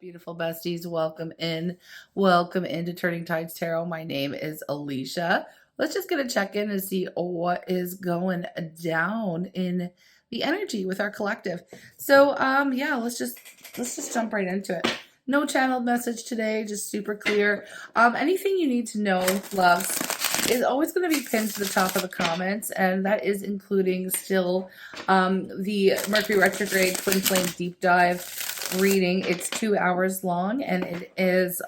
Beautiful besties, welcome in. Welcome into Turning Tides Tarot. My name is Alicia. Let's just get a check-in and see what is going down in the energy with our collective. So yeah, let's just jump right into it. No channeled message today, just super clear. Anything you need to know, loves, is always going to be pinned to the top of the comments, and that is including still the Mercury retrograde twin flame deep dive reading. It's 2 hours long, and it is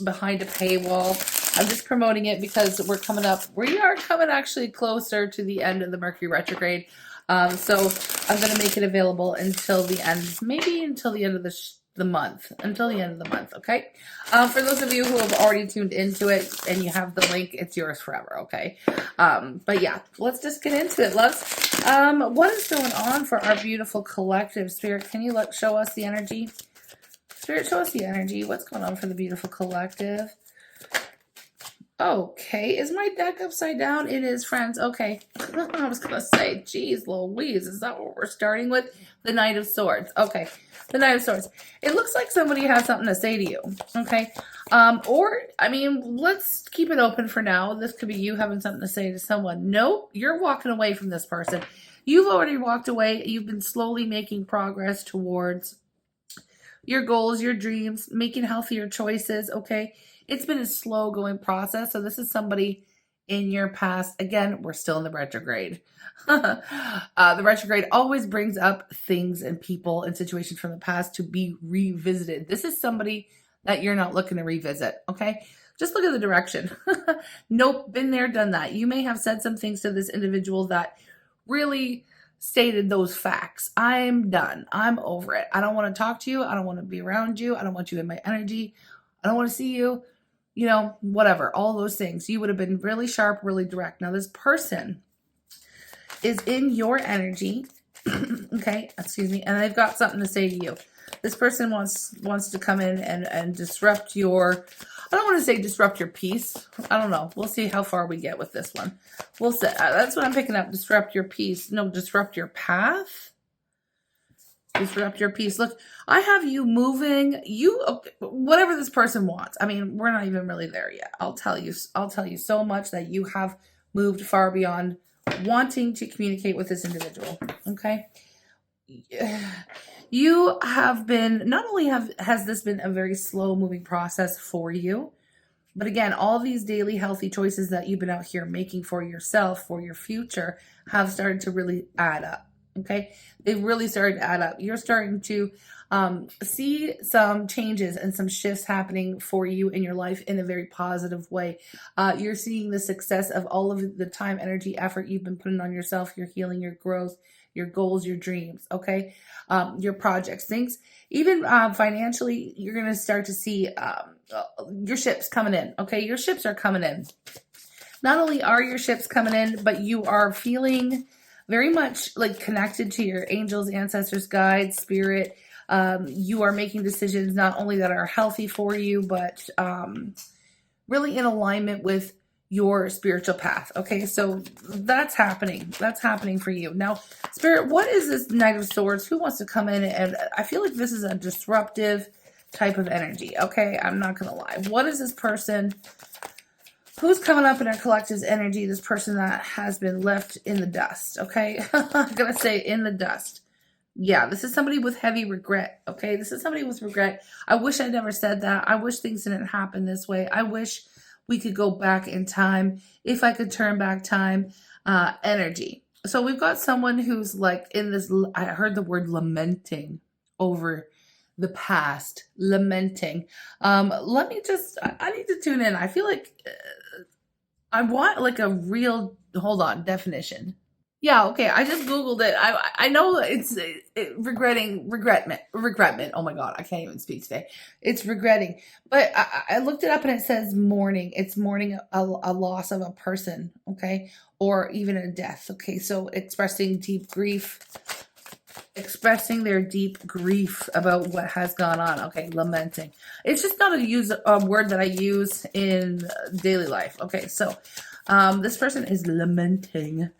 behind a paywall. I'm just promoting it because we are coming actually closer to the end of the Mercury retrograde. So I'm going to make it available until the end, maybe until the end of the month, okay? For those of you who have already tuned into it and you have the link, it's yours forever, okay? But yeah, let's just get into it, loves. What is going on for our beautiful collective? Spirit, can you show us the energy? Spirit, show us the energy. What's going on for the beautiful collective? Okay, is my deck upside down? It is, friends. Okay, I was gonna say, geez Louise, is that what we're starting with? The Knight of Swords. Okay, the Knight of Swords. It looks like somebody has something to say to you, okay? Or, I mean, let's keep it open for now. This could be you having something to say to someone. Nope, you're walking away from this person. You've already walked away. You've been slowly making progress towards your goals, your dreams, making healthier choices, okay? It's been a slow going process. So this is somebody in your past. Again, we're still in the retrograde. The retrograde always brings up things and people and situations from the past to be revisited. This is somebody that you're not looking to revisit, okay? Just look at the direction. Nope, been there, done that. You may have said some things to this individual that really stated those facts. I'm done. I'm over it. I don't want to talk to you. I don't want to be around you. I don't want you in my energy. I don't want to see you. You know, whatever, all those things. You would have been really sharp, really direct. Now, this person is in your energy, okay, excuse me, and they've got something to say to you. This person wants to come in and disrupt your, I don't want to say disrupt your peace. I don't know. We'll see how far we get with this one. We'll see. That's what I'm picking up. Disrupt your peace. No, disrupt your path. Disrupt your peace. Look, I have you moving, whatever this person wants. I mean, we're not even really there yet. I'll tell you so much that you have moved far beyond wanting to communicate with this individual, okay? You have been, not only has this been a very slow moving process for you, but again, all these daily healthy choices that you've been out here making for yourself, for your future, have started to really add up. Okay, they've really started to add up. You're starting to see some changes and some shifts happening for you in your life in a very positive way. You're seeing the success of all of the time, energy, effort you've been putting on yourself, your healing, your growth, your goals, your dreams, okay? Your projects, things, even financially, you're going to start to see your ships coming in, okay? Your ships are coming in. Not only are your ships coming in, but you are feeling very much like connected to your angels, ancestors, guides, spirit. You are making decisions not only that are healthy for you, but really in alignment with your spiritual path. Okay, so that's happening. That's happening for you. Now, Spirit, what is this Knight of Swords? Who wants to come in? And I feel like this is a disruptive type of energy. Okay, I'm not going to lie. What is this person? Who's coming up in our collective's energy? This person that has been left in the dust, okay? I'm going to say in the dust. Yeah, this is somebody with heavy regret, okay? This is somebody with regret. I wish I never said that. I wish things didn't happen this way. I wish we could go back in time. If I could turn back time, energy. So we've got someone who's like in this, I heard the word lamenting over the past, lamenting. Let me just, I need to tune in. I feel like I want like a real, hold on, definition. Yeah, okay, I just Googled it. I know it's regretment. Oh my God, I can't even speak today. It's regretting. But I looked it up and it says mourning. It's mourning a loss of a person, okay? Or even a death, okay? So expressing deep grief, expressing their deep grief about what has gone on. Okay, lamenting. It's just not a word that I use in daily life. Okay, so this person is lamenting,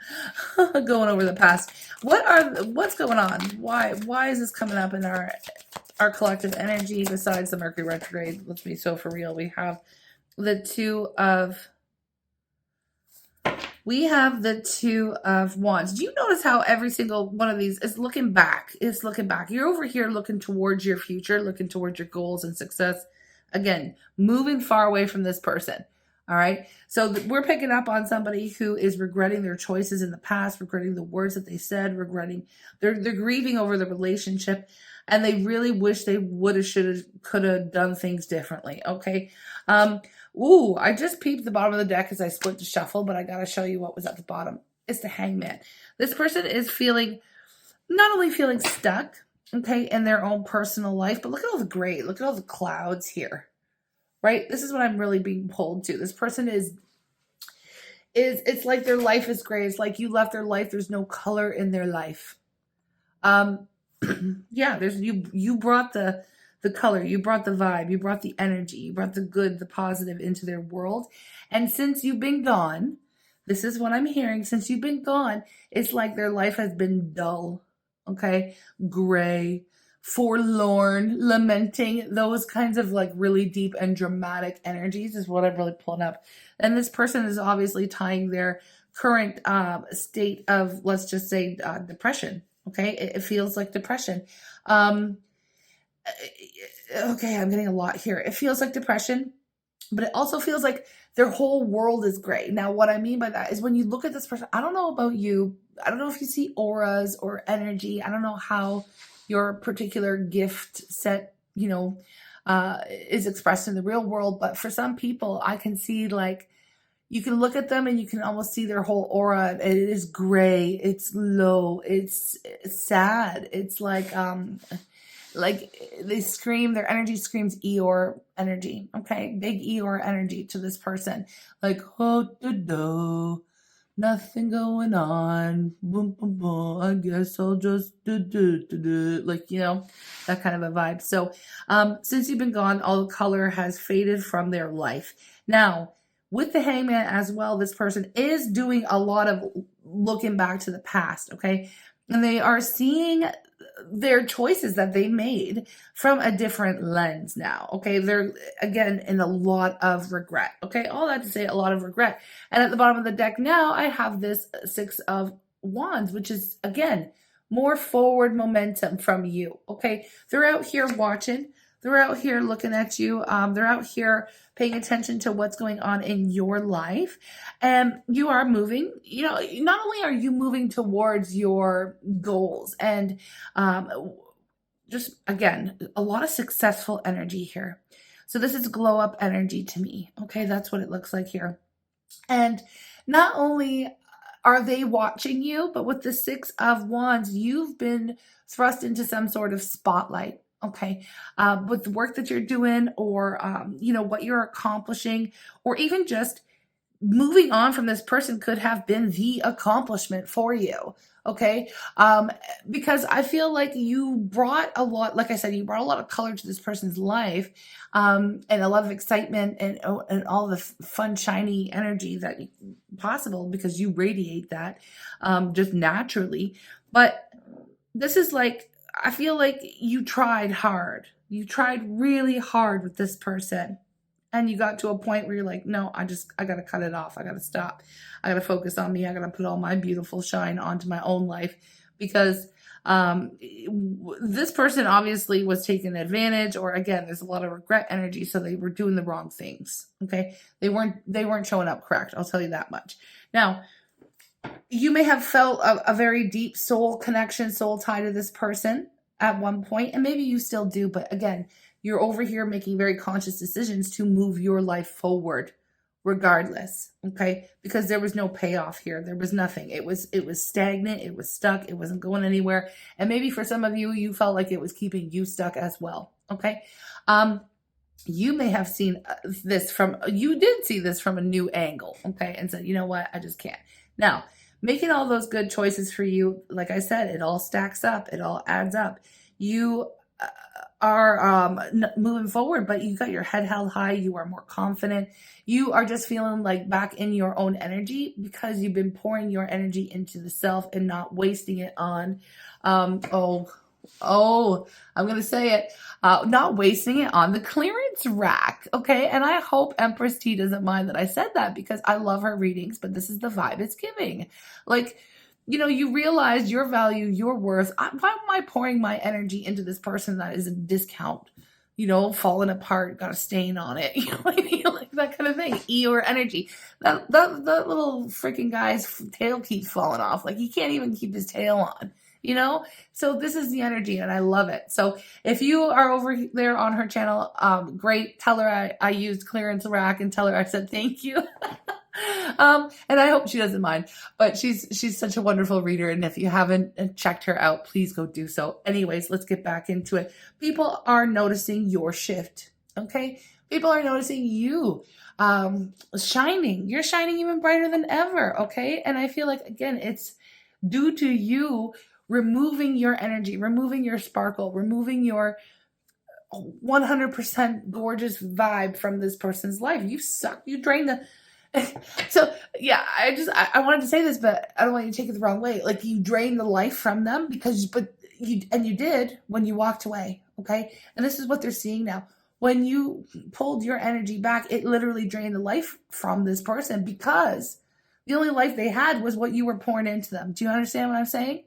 going over the past. What's going on? Why is this coming up in our our collective energy besides the Mercury retrograde. Let's be so for real. We have the Two of Wands. Do you notice how every single one of these is looking back? It's looking back. You're over here looking towards your future, looking towards your goals and success. Again, moving far away from this person. All right. So we're picking up on somebody who is regretting their choices in the past, regretting the words that they said, regretting, they're grieving over the relationship, and they really wish they would have, should have, could have done things differently. Okay. Ooh, I just peeped the bottom of the deck as I split the shuffle, but I got to show you what was at the bottom. It's the Hangman. This person is not only feeling stuck, okay, in their own personal life, but look at all the gray. Look at all the clouds here, right? This is what I'm really being pulled to. This person it's like their life is gray. It's like you left their life. There's no color in their life. Yeah, you brought the color, you brought the vibe, you brought the energy, you brought the good, the positive into their world. And since you've been gone, this is what I'm hearing. Since you've been gone, it's like their life has been dull, okay? Gray, forlorn, lamenting, those kinds of like really deep and dramatic energies is what I'm really pulling up. And this person is obviously tying their current state of, let's just say, depression, okay? It feels like depression. Okay, I'm getting a lot here. It feels like depression, but it also feels like their whole world is gray. Now, what I mean by that is when you look at this person, I don't know about you. I don't know if you see auras or energy. I don't know how your particular gift set, is expressed in the real world. But for some people, I can see like, you can look at them and you can almost see their whole aura. It is gray. It's low. It's sad. It's like they scream, their energy screams Eeyore energy, okay? Big Eeyore energy to this person. Like, oh, nothing going on. Boom, boom, boom. I guess I'll just do. Like, that kind of a vibe. So, since you've been gone, all the color has faded from their life. Now, with the Hangman as well, this person is doing a lot of looking back to the past, okay? And they are seeing their choices that they made from a different lens now, okay? They're, again, in a lot of regret, okay? All that to say, a lot of regret. And at the bottom of the deck now, I have this Six of Wands, which is, again, more forward momentum from you, okay? They're out here watching. They're out here looking at you. They're out here paying attention to what's going on in your life. And you are moving, not only are you moving towards your goals and just, again, a lot of successful energy here. So this is glow up energy to me. Okay, that's what it looks like here. And not only are they watching you, but with the Six of Wands, you've been thrust into some sort of spotlight. Okay, with the work that you're doing or, what you're accomplishing, or even just moving on from this person could have been the accomplishment for you. Okay, because I feel like you brought a lot, like I said, you brought a lot of color to this person's life, and a lot of excitement and all the fun, shiny energy that possible because you radiate that just naturally. But this is like, I feel like you tried hard. You tried really hard with this person. And you got to a point where you're like, no, I got to cut it off. I got to stop. I got to focus on me. I got to put all my beautiful shine onto my own life because this person obviously was taking advantage, or again, there's a lot of regret energy. So they were doing the wrong things. Okay. They weren't showing up correct. I'll tell you that much. Now, you may have felt a very deep soul connection, soul tie to this person at one point, and maybe you still do. But again, you're over here making very conscious decisions to move your life forward regardless, okay? Because there was no payoff here. There was nothing. It was stagnant. It was stuck. It wasn't going anywhere. And maybe for some of you, you felt like it was keeping you stuck as well, okay? You may have seen you did see this from a new angle, okay? And said, you know what? I just can't. Now, making all those good choices for you, like I said, it all stacks up. It all adds up. You are moving forward, but you got your head held high. You are more confident. You are just feeling like back in your own energy because you've been pouring your energy into the self and not wasting it on, I'm going to say it. Not wasting it on the clearance rack. Okay. And I hope Empress T doesn't mind that I said that, because I love her readings, but this is the vibe it's giving. Like, you realize your value, your worth. Why am I pouring my energy into this person that is a discount? Falling apart, got a stain on it. Like that kind of thing. Eeyore energy. That little freaking guy's tail keeps falling off. Like he can't even keep his tail on. So this is the energy, and I love it. So if you are over there on her channel, great. Tell her I used clearance rack, and tell her I said thank you. And I hope she doesn't mind, but she's such a wonderful reader. And if you haven't checked her out, please go do so. Anyways, let's get back into it. People are noticing your shift. Okay. People are noticing you, shining. You're shining even brighter than ever. Okay. And I feel like, again, it's due to you removing your energy, removing your sparkle, removing your 100% gorgeous vibe from this person's life. You suck. You drain the... So yeah, I wanted to say this, but I don't want you to take it the wrong way. Like you drain the life from them you did when you walked away. Okay. And this is what they're seeing now. When you pulled your energy back, it literally drained the life from this person, because the only life they had was what you were pouring into them. Do you understand what I'm saying?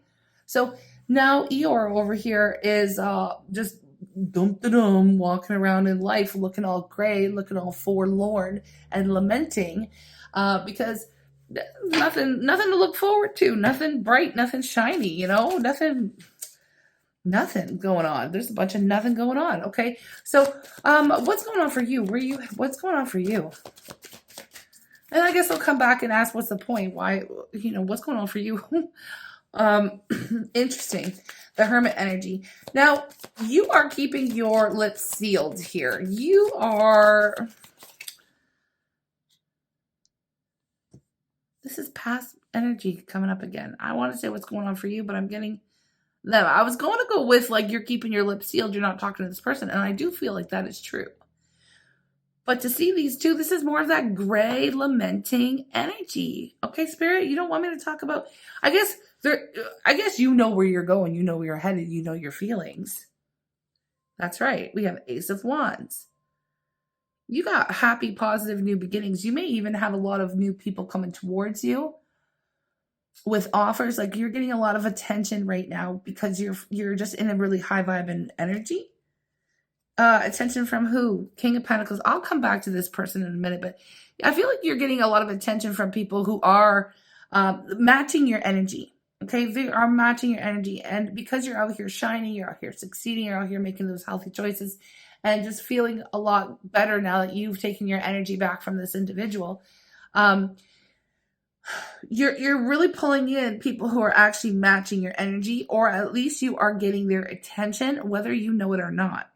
So now Eeyore over here is just walking around in life looking all gray, looking all forlorn and lamenting, because nothing to look forward to, nothing bright, nothing shiny, nothing going on. There's a bunch of nothing going on. Okay. So what's going on for you? What's going on for you? And I guess I'll come back and ask, what's the point? Why, what's going on for you? Interesting. The Hermit energy. Now, you are keeping your lips sealed here. This is past energy coming up again. I want to say what's going on for you, but I'm getting them. I was going to go with like you're keeping your lips sealed. You're not talking to this person. And I do feel like that is true. But to see these two, this is more of that gray lamenting energy. Okay, Spirit, you don't want me to talk about, I guess you know where you're going. You know where you're headed. You know your feelings. That's right. We have Ace of Wands. You got happy, positive new beginnings. You may even have a lot of new people coming towards you with offers. Like you're getting a lot of attention right now because you're just in a really high vibe and energy. Attention from who? King of Pentacles. I'll come back to this person in a minute, but I feel like you're getting a lot of attention from people who are matching your energy. Okay, they are matching your energy. And because you're out here shining, you're out here succeeding, you're out here making those healthy choices and just feeling a lot better now that you've taken your energy back from this individual. You're really pulling in people who are actually matching your energy, or at least you are getting their attention, whether you know it or not.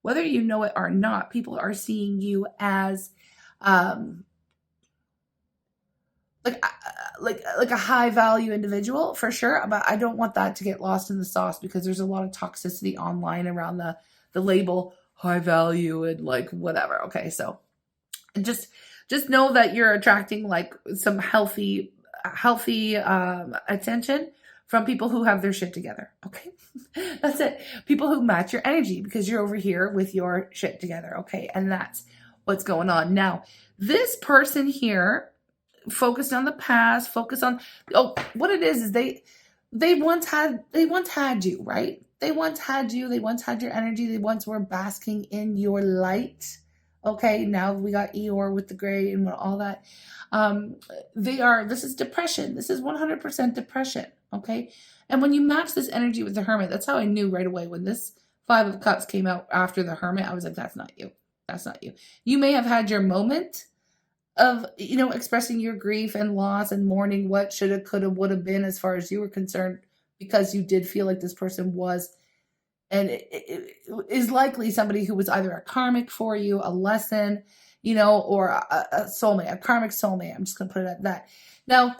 Whether you know it or not, people are seeing you as like a high value individual for sure. But I don't want that to get lost in the sauce, because there's a lot of toxicity online around the label high value and like whatever. Okay, so just know that you're attracting like some healthy attention from people who have their shit together. Okay. That's it. People who match your energy, because you're over here with your shit together. Okay. And that's what's going on. Now, this person here focused on the past, focused on, what it is they once had you, right? They once had you. They once had your energy. They once were basking in your light. Okay. Now we got Eeyore with the gray and all that. This is depression. This is 100% depression. Okay. And when you match this energy with the Hermit, that's how I knew right away when this Five of Cups came out after the Hermit. I was like, that's not you. That's not you. You may have had your moment of, expressing your grief and loss and mourning what shoulda, coulda, woulda been as far as you were concerned, because you did feel like this person was, and it is likely somebody who was either a karmic for you, a lesson, or a soulmate, a karmic soulmate. I'm just going to put it at that. Now,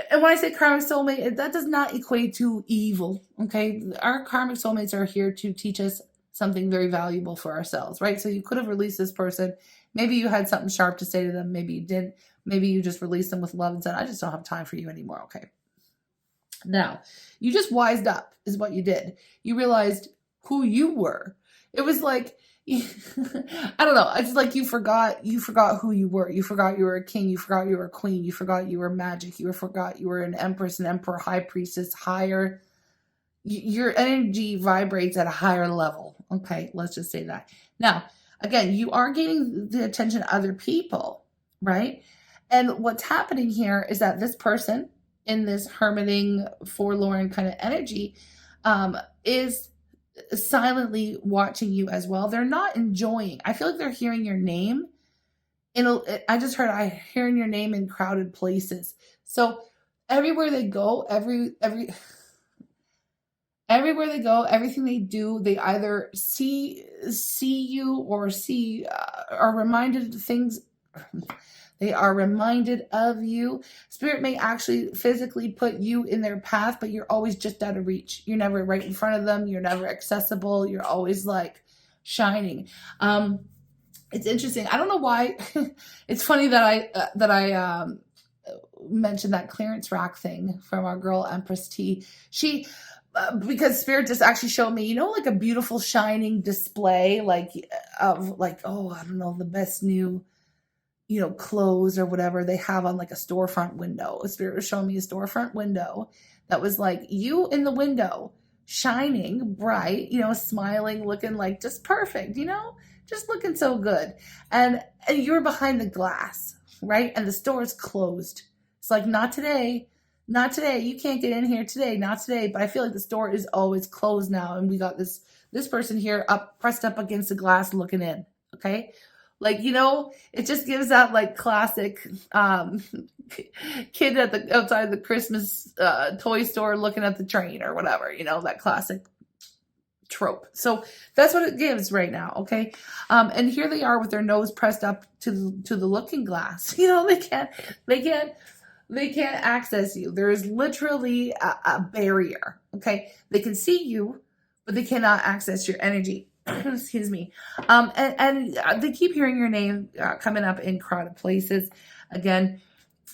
and when I say karmic soulmate, that does not equate to evil, okay? Our karmic soulmates are here to teach us something very valuable for ourselves, right? So you could have released this person. Maybe you had something sharp to say to them. Maybe you didn't. Maybe you just released them with love and said, I just don't have time for you anymore, okay? Now, you just wised up is what you did. You realized who you were. It was like, I don't know. It's like you forgot who you were. You forgot you were a king. You forgot you were a queen. You forgot you were magic. You forgot you were an empress, an emperor, high priestess, higher. Your energy vibrates at a higher level. Okay, let's just say that. Now, again, you are getting the attention of other people, right? And what's happening here is that this person in this hermiting, forlorn kind of energy is silently watching you as well. They're not enjoying. I feel like they're hearing your name. I just heard hearing your name in crowded places. So everywhere they go, everywhere they go, everything they do, they either see you or are reminded of things. They are reminded of you. Spirit may actually physically put you in their path, but you're always just out of reach. You're never right in front of them. You're never accessible. You're always like shining. It's interesting. I don't know why. It's funny that I mentioned that clearance rack thing from our girl Empress T. She, because Spirit just actually showed me, you know, like a beautiful shining display, like of like, oh, I don't know, the best new, you know, clothes or whatever they have on like a storefront window. Spirit was showing me a storefront window that was like you in the window, shining bright, you know, smiling, looking like just perfect, you know, just looking so good. And you're behind the glass, right? And the store is closed. It's like, not today. Not today. You can't get in here today. Not today. But I feel like the store is always closed now. And we got this person here pressed up against the glass looking in. Okay. Like, you know, it just gives that like classic kid outside the Christmas toy store looking at the train or whatever, you know, that classic trope. So that's what it gives right now. Okay. And here they are with their nose pressed up to the looking glass. You know, they can't access you. There is literally a barrier. Okay. They can see you, but they cannot access your energy. Excuse me. And they keep hearing your name coming up in crowded places. Again,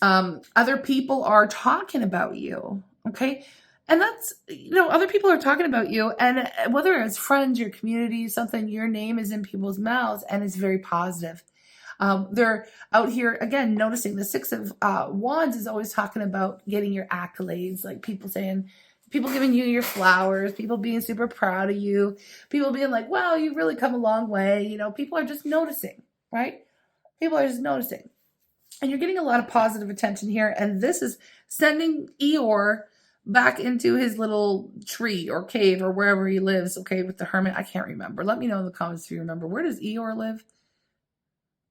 other people are talking about you. Okay. And that's, you know, other people are talking about you, and whether it's friends, your community, something, your name is in people's mouths, and it's very positive. They're out here, again, noticing the Six of Wands is always talking about getting your accolades, like people giving you your flowers, people being super proud of you, people being like, wow, you've really come a long way. You know, people are just noticing, right? People are just noticing. And you're getting a lot of positive attention here. And this is sending Eeyore back into his little tree or cave or wherever he lives, okay, with the hermit. I can't remember. Let me know in the comments if you remember. Where does Eeyore live?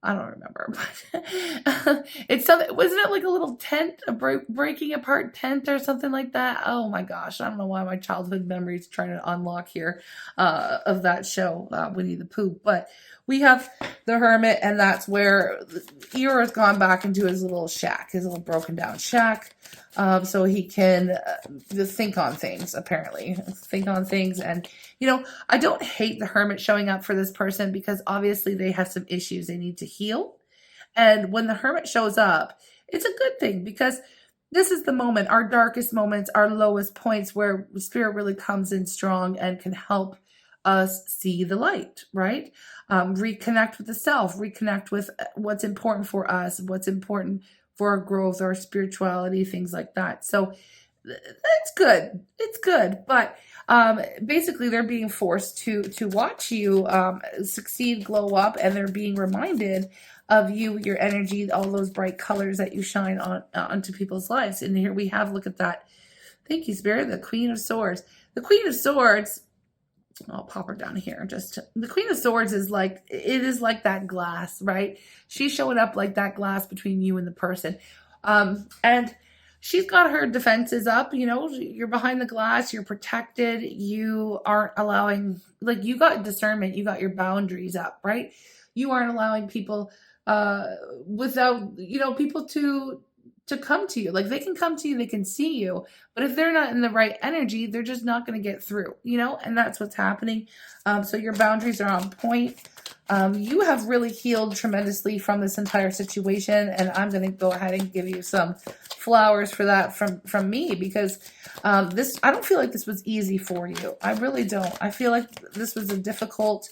I don't remember, but it's something. Wasn't it like a little tent, a breaking apart tent or something like that? Oh my gosh, I don't know why my childhood memories trying to unlock here of that show, Winnie the Pooh. But we have the hermit, and that's where Eeyore has gone back into his little shack, his little broken down shack, so he can think on things. Apparently, think on things. And you know, I don't hate the hermit showing up for this person, because obviously they have some issues they need to heal. And when the hermit shows up, it's a good thing, because this is the moment, our darkest moments, our lowest points, where Spirit really comes in strong and can help us see the light, right? Reconnect with the self, reconnect with what's important for us, what's important for our growth, our spirituality, things like that. So it's good. It's good. But basically they're being forced to watch you succeed, glow up, and they're being reminded of you, your energy, all those bright colors that you shine onto people's lives. And here we have, look at that. Thank you, Spirit. The Queen of Swords. The Queen of Swords, I'll pop her down here. Just the Queen of Swords is like, it is like that glass, right? She's showing up like that glass between you and the person. And she's got her defenses up, you know, you're behind the glass, you're protected, you aren't allowing, like, you got discernment, you got your boundaries up, right? You aren't allowing people without, you know, people to come to you. Like, they can come to you, they can see you, but if they're not in the right energy, they're just not going to get through, you know, and that's what's happening. So your boundaries are on point. You have really healed tremendously from this entire situation, and I'm going to go ahead and give you some flowers for that from me, because this, I don't feel like this was easy for you. I really don't. I feel like this was a difficult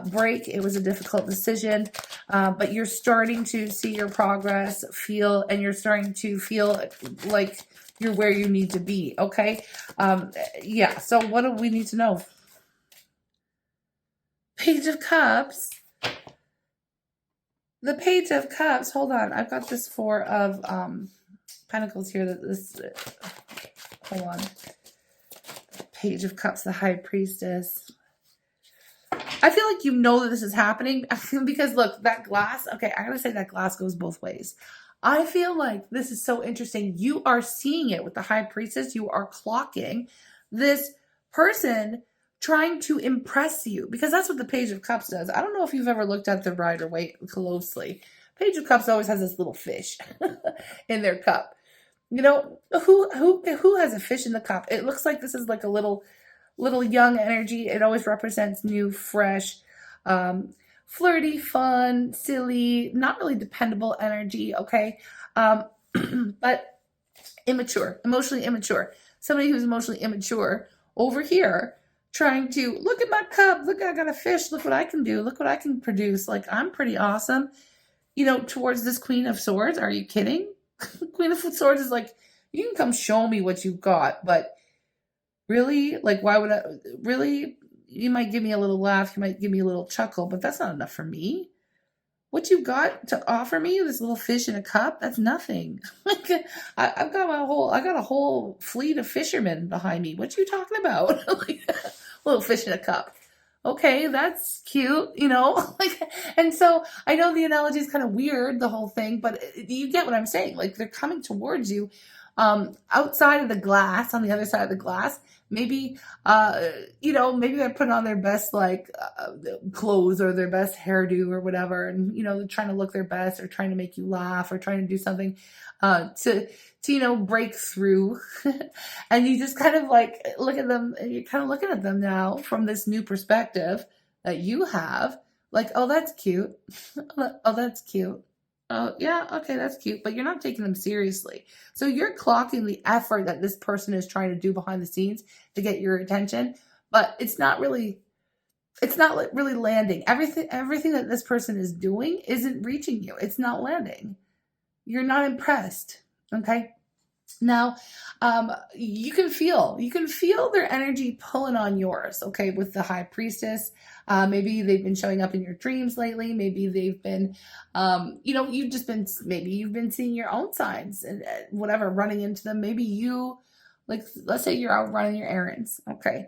break. It was a difficult decision, but you're starting to see your progress, and you're starting to feel like you're where you need to be. Okay. Yeah. So what do we need to know? Page of Cups. The Page of Cups. Hold on. I've got this Four of Pentacles here. Hold on. Page of Cups, the High Priestess. I feel like you know that this is happening because look, that glass. Okay, I gotta say that glass goes both ways. I feel like this is so interesting. You are seeing it with the High Priestess. You are clocking this person trying to impress you, because that's what the Page of Cups does. I don't know if you've ever looked at the Rider-Waite closely. Page of Cups always has this little fish in their cup. You know, who has a fish in the cup? It looks like this is like a little young energy. It always represents new, fresh, flirty, fun, silly, not really dependable energy, okay? But immature, emotionally immature. Somebody who's emotionally immature over here trying to look at my cup. Look, I got a fish. Look what I can do. Look what I can produce. Like, I'm pretty awesome. You know, towards this Queen of Swords. Are you kidding? Queen of Swords is like, you can come show me what you've got, but really? Like, why would I? Really? You might give me a little laugh. You might give me a little chuckle, but that's not enough for me. What you got to offer me, this little fish in a cup, that's nothing. Like, I got a whole fleet of fishermen behind me. What you talking about? Like, little fish in a cup. Okay, that's cute, you know? Like, and so I know the analogy is kind of weird, the whole thing, but you get what I'm saying. Like, they're coming towards you, outside of the glass, on the other side of the glass. Maybe, you know, maybe they're putting on their best, like, clothes or their best hairdo or whatever. And, you know, they're trying to look their best or trying to make you laugh or trying to do something, to, you know, break through. And you just kind of like look at them, and you're kind of looking at them now from this new perspective that you have. Like, oh, that's cute. Oh, that's cute. Oh, yeah, okay, that's cute. But you're not taking them seriously. So you're clocking the effort that this person is trying to do behind the scenes to get your attention, but it's not really landing. Everything that this person is doing isn't reaching you. It's not landing. You're not impressed. Okay? Now, you can feel their energy pulling on yours, okay, with the High Priestess. Maybe they've been showing up in your dreams lately. Maybe they've been, you know, maybe you've been seeing your own signs and whatever, running into them. Maybe you, like, let's say you're out running your errands, okay,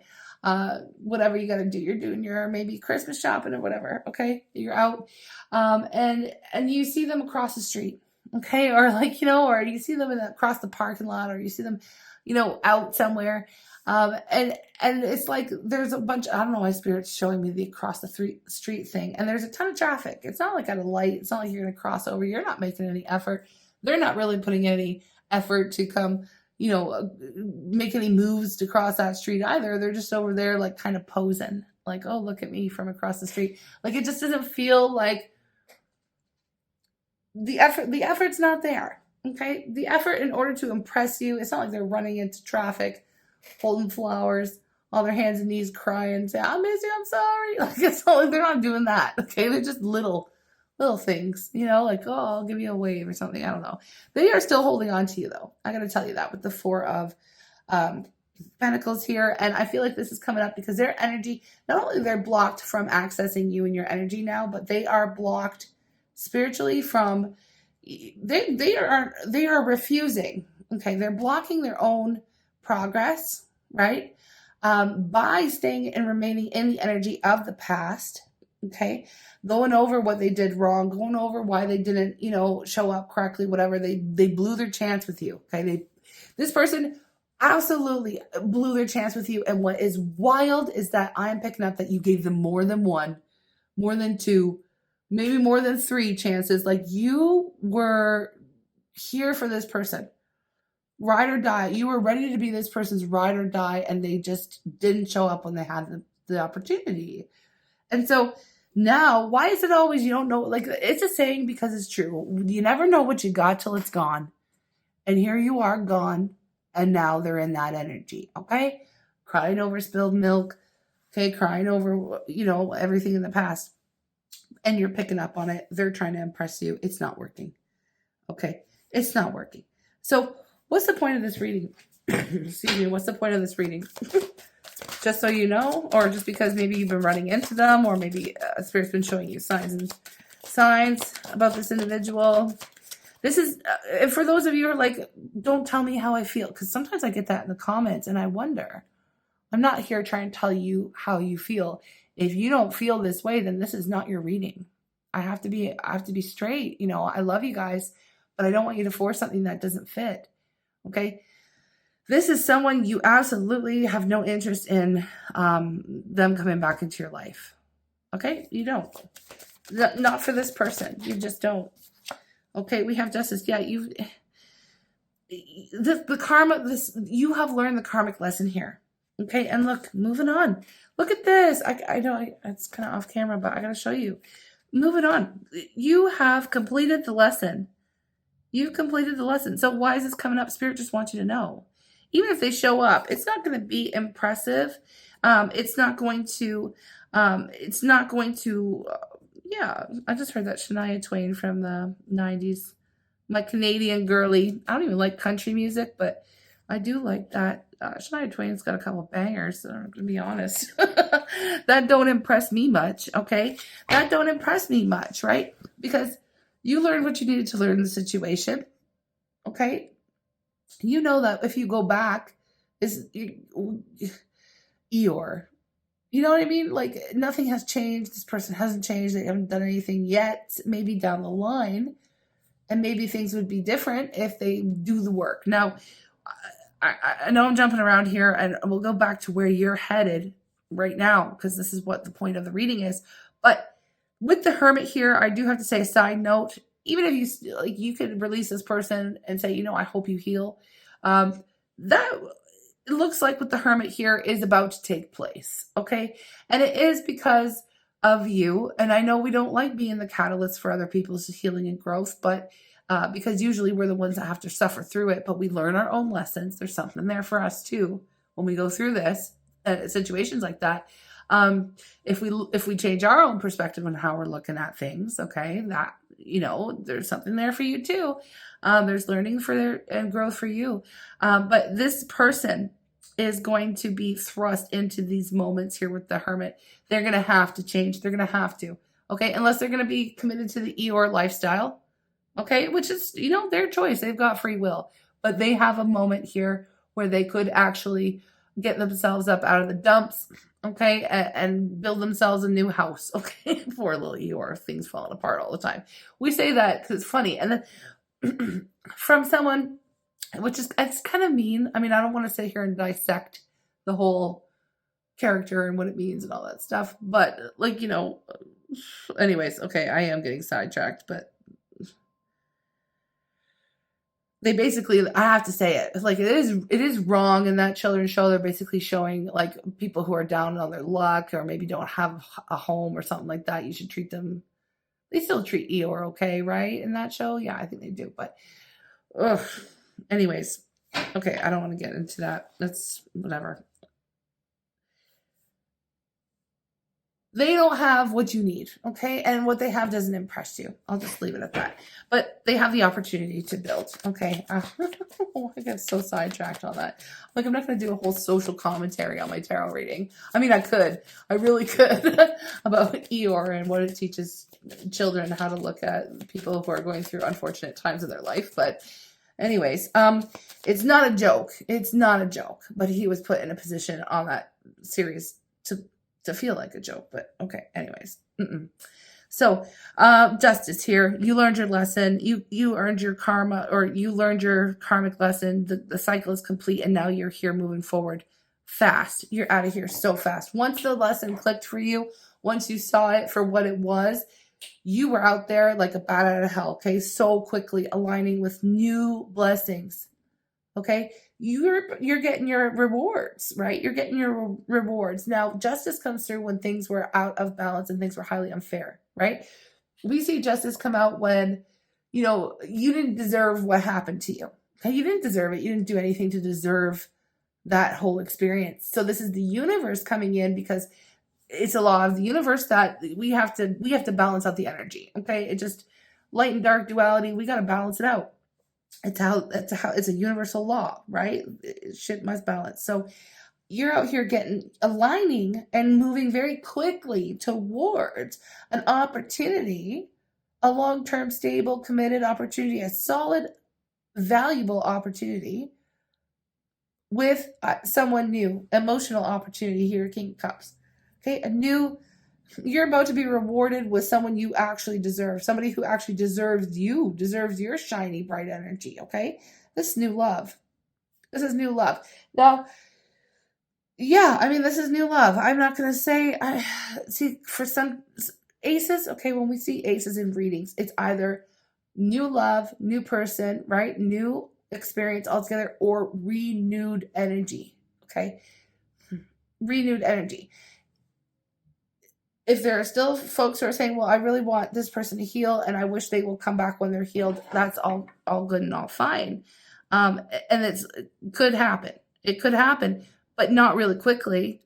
whatever you got to do. You're doing your maybe Christmas shopping or whatever, okay, you're out, and you see them across the street. Okay, or like, you know, or you see them across the parking lot, or you see them, you know, out somewhere, and it's like there's a bunch. I don't know why Spirit's showing me the across the street thing, and there's a ton of traffic. It's not like at a light. It's not like you're going to cross over. You're not making any effort. They're not really putting any effort to come, you know, make any moves to cross that street either. They're just over there, like, kind of posing, like, oh, look at me from across the street. Like, it just doesn't feel like the effort's not there. Okay, the effort in order to impress you, it's not like they're running into traffic holding flowers on their hands and knees crying, say, I miss you, I'm sorry. Like, it's not like they're not doing that. Okay, they're just little things, you know, like, oh, I'll give you a wave or something. I don't know. They are still holding on to you, though. I gotta tell you that, with the Four of Pentacles here. And I feel like this is coming up because their energy, not only they're blocked from accessing you and your energy now, but they are blocked spiritually from, they are refusing. Okay, they're blocking their own progress, right? By staying and remaining in the energy of the past. Okay, going over what they did wrong, going over why they didn't, you know, show up correctly, whatever. They blew their chance with you. Okay, this person absolutely blew their chance with you. And what is wild is that I'm picking up that you gave them more than one, more than two, maybe more than three chances. Like, you were here for this person, ride or die. You were ready to be this person's ride or die, and they just didn't show up when they had the opportunity. And so Now, why is it always you don't know? Like, it's a saying because it's true. You never know what you got till it's gone. And here you are gone. And now they're in that energy. Okay. Crying over spilled milk. Okay. Crying over, everything in the past. And you're picking up on it. They're trying to impress you. It's not working. Okay. It's not working. So, what's the point of this reading? Excuse me. What's the point of this reading? Just so you know, or just because maybe you've been running into them, or maybe Spirit's been showing you signs about this individual. This is, for those of you who are like, don't tell me how I feel, because sometimes I get that in the comments and I wonder. I'm not here trying to tell you how you feel. If you don't feel this way, then this is not your reading. I have to be straight. I love you guys, but I don't want you to force something that doesn't fit. Okay. This is someone you absolutely have no interest in them coming back into your life. Okay? You don't. Not for this person. You just don't. Okay, we have justice. Yeah, the karma, you have learned the karmic lesson here. Okay, and look, moving on. Look at this. I know it's kind of off camera, but I got to show you. Moving on. You have completed the lesson. You've completed the lesson. So why is this coming up? Spirit just wants you to know. Even if they show up, it's not going to be impressive. It's not going to, yeah, I just heard that Shania Twain from the 90s. My Canadian girly. I don't even like country music, but I do like that. Shania Twain's got a couple of bangers, I'm going to be honest. That don't impress me much, okay? That don't impress me much, right? Because you learned what you needed to learn in the situation, okay? You know that if you go back, is Eeyore. You know what I mean? Like, nothing has changed. This person hasn't changed. They haven't done anything yet. Maybe down the line. And maybe things would be different if they do the work. Now, I know I'm jumping around here, and we'll go back to where you're headed right now, because this is what the point of the reading is. But with the Hermit here, I do have to say a side note. Even if you could release this person and say, I hope you heal. That it looks like what the Hermit here is about to take place. Okay. And it is because of you. And I know we don't like being the catalyst for other people's healing and growth, but because usually we're the ones that have to suffer through it, but we learn our own lessons. There's something there for us too when we go through this situations like that. If we change our own perspective on how we're looking at things, okay, that there's something there for you too. There's learning and growth for you. But this person is going to be thrust into these moments here with the Hermit. They're going to have to change. They're going to have to, okay, unless they're going to be committed to the Eeyore lifestyle, okay, which is their choice. They've got free will, but they have a moment here where they could actually get themselves up out of the dumps, okay, and build themselves a new house, okay? Poor little Eeyore, things falling apart all the time. We say that because it's funny. And then from someone, it's kind of mean. I mean, I don't want to sit here and dissect the whole character and what it means and all that stuff. But, anyways, okay, I am getting sidetracked, but they basically, I have to say it, like it is wrong in that children's show. They're basically showing like people who are down on their luck or maybe don't have a home or something like that. You should treat them. They still treat Eeyore okay, right? In that show, yeah, I think they do. But, anyways, okay, I don't want to get into that. That's whatever. They don't have what you need, okay? And what they have doesn't impress you. I'll just leave it at that. But they have the opportunity to build, okay? I get so sidetracked on that. Like, I'm not going to do a whole social commentary on my tarot reading. I mean, I could. I really could. About Eeyore and what it teaches children how to look at people who are going through unfortunate times in their life. But anyways, it's not a joke. It's not a joke. But he was put in a position on that series to feel like a joke, but okay, anyways. So, justice here. You learned your lesson. You earned your karma, or you learned your karmic lesson. The cycle is complete, and now you're here moving forward fast. You're out of here so fast. Once the lesson clicked for you, once you saw it for what it was, you were out there like a bat out of hell, okay? So quickly aligning with new blessings, Okay, you're getting your rewards, right? You're getting your rewards. Now, justice comes through when things were out of balance and things were highly unfair, right? We see justice come out when, you didn't deserve what happened to you. Okay, you didn't deserve it. You didn't do anything to deserve that whole experience. So this is the universe coming in, because it's a law of the universe that we have to balance out the energy. Okay, it just light and dark duality. We got to balance it out. It's a universal law, right? Shit must balance. So you're out here aligning and moving very quickly towards an opportunity, a long-term, stable, committed opportunity, a solid, valuable opportunity with someone new, emotional opportunity here, King of Cups. Okay, you're about to be rewarded with someone you actually deserve, somebody who actually deserves your shiny, bright energy. Okay, this is new love. This is new love. Now, yeah, I mean, this is new love. I'm not going to say, see, for some aces, okay, when we see aces in readings, it's either new love, new person, right? New experience altogether, or renewed energy, okay? Renewed energy. If there are still folks who are saying, well, I really want this person to heal and I wish they will come back when they're healed, that's all good and all fine. And it could happen. It could happen, but not really quickly.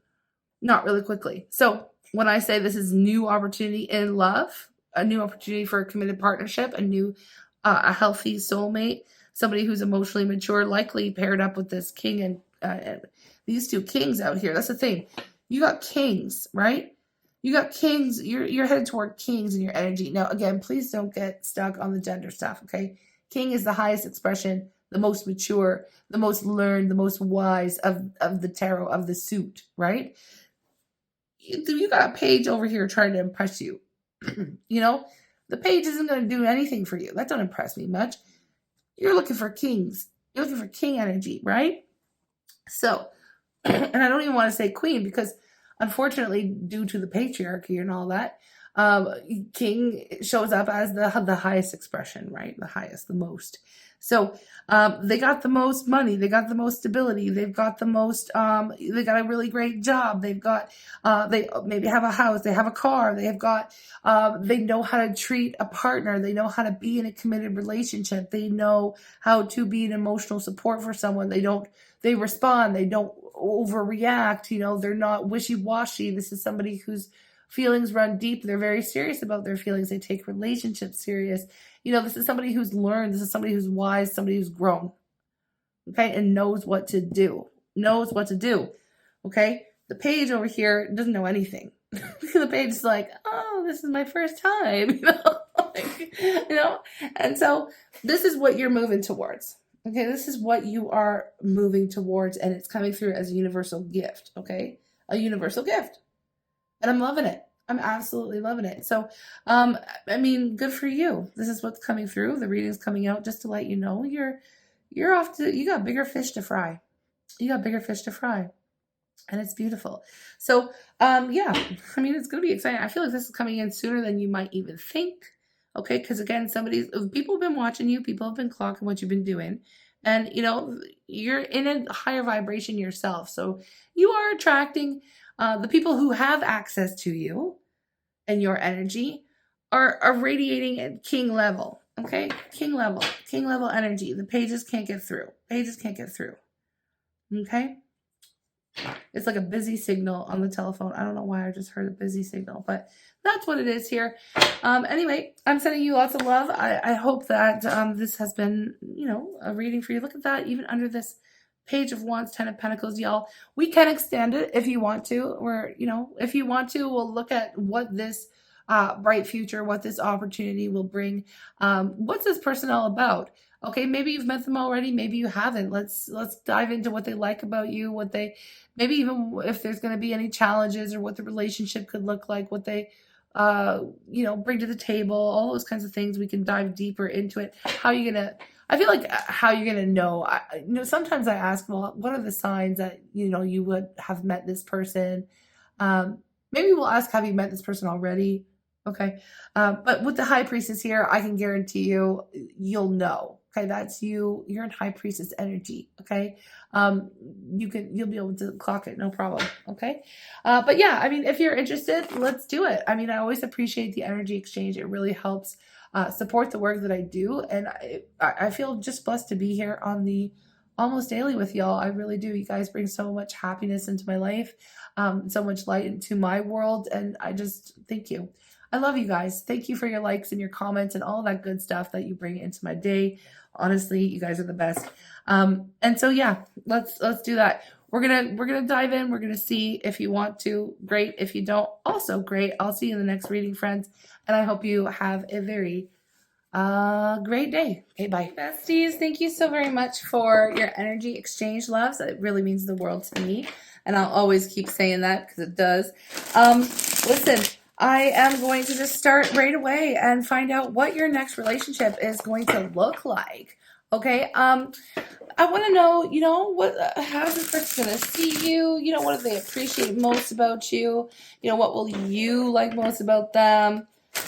Not really quickly. So when I say this is new opportunity in love, a new opportunity for a committed partnership, a healthy soulmate, somebody who's emotionally mature, likely paired up with this king and these two kings out here. That's the thing. You got kings, right? You got kings. You're headed toward kings in your energy. Now, again, please don't get stuck on the gender stuff, okay? King is the highest expression, the most mature, the most learned, the most wise of the tarot, of the suit, right? You got a page over here trying to impress you. The page isn't going to do anything for you. That don't impress me much. You're looking for kings. You're looking for king energy, right? So, and I don't even want to say queen, because unfortunately, due to the patriarchy and all that, king shows up as the highest expression, right? The highest, the most. So they got the most money, they got the most stability, they've got the most, they got a really great job, they've got, they maybe have a house, they have a car, they've got, they know how to treat a partner, they know how to be in a committed relationship, they know how to be an emotional support for someone, they respond, they don't overreact, they're not wishy-washy. This is somebody whose feelings run deep. They're very serious about their feelings. They take relationships serious. This is somebody who's learned. This is somebody who's wise, somebody who's grown, okay, and knows what to do. Okay? The page over here doesn't know anything. The page is like, oh, this is my first time, and so this is what you're moving towards. Okay, this is what you are moving towards, and it's coming through as a universal gift, okay? A universal gift. And I'm loving it. I'm absolutely loving it. So, good for you. This is what's coming through. The reading's coming out just to let you know you're off to, you got bigger fish to fry. You got bigger fish to fry. And it's beautiful. So, it's going to be exciting. I feel like this is coming in sooner than you might even think. Okay, because again, people have been watching you, people have been clocking what you've been doing, and you're in a higher vibration yourself. So you are attracting the people who have access to you and your energy are radiating at king level. Okay, king level energy. The pages can't get through. Okay. It's like a busy signal on the telephone. I don't know why I just heard a busy signal, but that's what it is here. Anyway, I'm sending you lots of love. I hope that this has been, a reading for you. Look at that, even under this Page of Wands, 10 of Pentacles, y'all. We can extend it if you want to, or, if you want to, we'll look at what this bright future, what this opportunity will bring. What's this person all about? Okay, maybe you've met them already, maybe you haven't. Let's dive into what they like about you, maybe even if there's going to be any challenges, or what the relationship could look like, what they bring to the table, all those kinds of things. We can dive deeper into it. How you're gonna know. Sometimes I ask, well, what are the signs that you would have met this person? Maybe we'll ask, have you met this person already? Okay, but with the High Priestess here, I can guarantee you'll know. Okay, that's you. You're in high priestess energy. Okay, you'll be able to clock it, no problem. Okay, but yeah, I mean, if you're interested, let's do it. I mean, I always appreciate the energy exchange. It really helps support the work that I do, and I feel just blessed to be here on the almost daily with y'all. I really do. You guys bring so much happiness into my life, so much light into my world, and I just thank you. I love you guys. Thank you for your likes and your comments and all that good stuff that you bring into my day. Honestly, you guys are the best. And so yeah, let's do that. We're gonna dive in. We're gonna see if you want to, great. If you don't, also great. I'll see you in the next reading, friends. And I hope you have a very great day. Okay, bye. Besties, thank you so very much for your energy exchange, loves. It really means the world to me. And I'll always keep saying that because it does. Listen, I am going to just start right away and find out what your next relationship is going to look like. Okay, I want to know, how's this person going to see you? What do they appreciate most about you? What will you like most about them?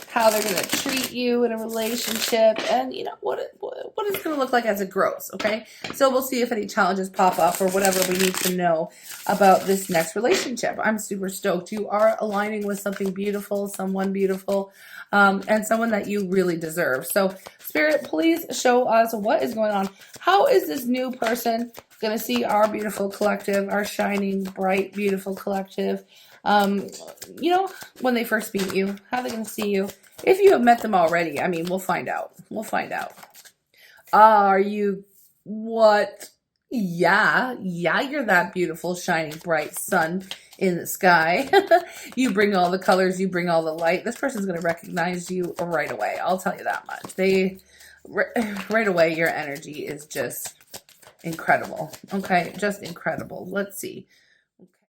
How they're going to treat you in a relationship, and what it's going to look like as it grows. Okay, so we'll see if any challenges pop up or whatever we need to know about this next relationship. I'm super stoked. You are aligning with something beautiful, someone beautiful, and someone that you really deserve. So Spirit, please show us what is going on. How is this new person going to see our beautiful collective, our shining, bright, beautiful collective? When they first meet you, how are they going to see you? If you have met them already, I mean, we'll find out. We'll find out. Are you what? Yeah, you're that beautiful, shining, bright sun in the sky. You bring all the colors, you bring all the light. This person's going to recognize you right away. I'll tell you that much. Right away, your energy is just incredible. Okay, just incredible. Let's see.